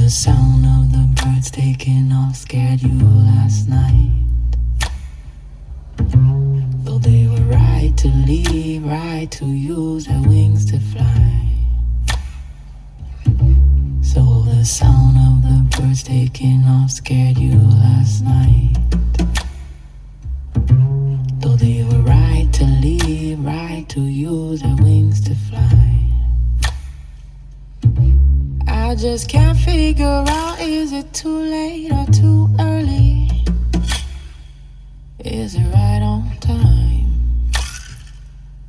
the sound of the birds taking off scared you last night. Though they were right to leave, right to use their wings to fly. So the sound of the birds taking off scared you last night. Though they were right to leave, right to use their wings to fly. I just can't figure out, is it too late or too early? Is it right on time?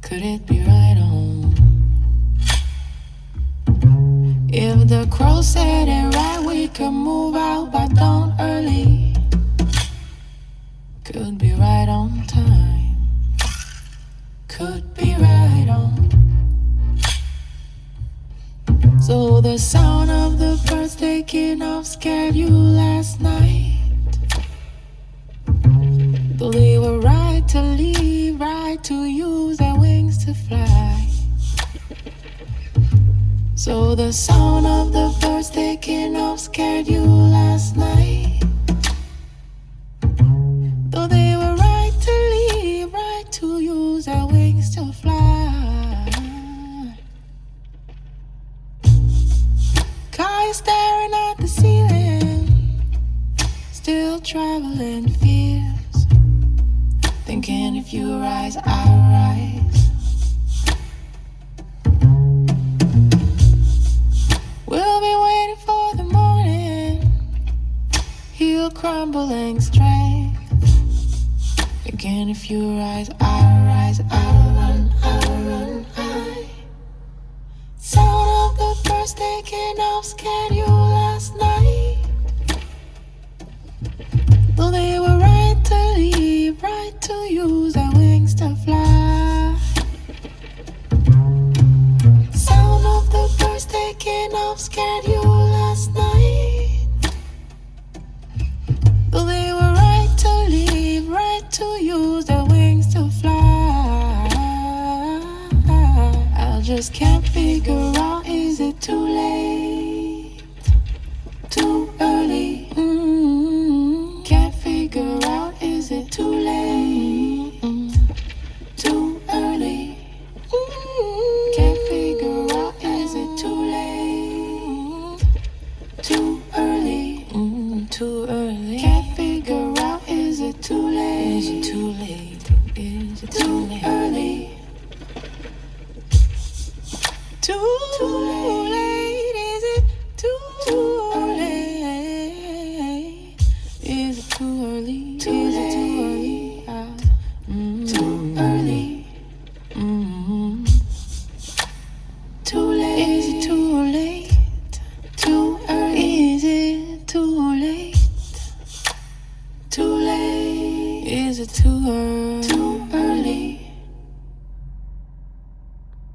Could it be right on? If the crow said it right, we could move out by dawn early. Could be right on time. Could be right on. So the sound of the birds taking off scared you last night. Though they were right to leave, right to use their wings to fly. So the sound of the birds taking off scared you last night. Though they were right to leave, right to use their wings to fly. Car staring at the ceiling, still traveling fears, thinking if you rise, I'll rise. We'll be waiting for the morning, he'll crumbling strength, thinking if you rise, I'll rise, I'll run, I'll run, I. Sound of the birds taking off scared you last night. Though they were right to leave, right to use their wings to fly. Sound of the birds taking off scared you last night. Though they were right to leave, right to use their wings to fly. I just can't figure out, is it too late? Too early? Can't figure out, is it too late? Too early? Can't figure out, is it too late? Too early? Too early? Can't figure out, is it too late? Is it too late? Is it too late? Early? Too late? Is it too late? Is it too early? Is it too early? Too early? Too late? Is it too late? Too early? Is it too late? Too late? Is it too early?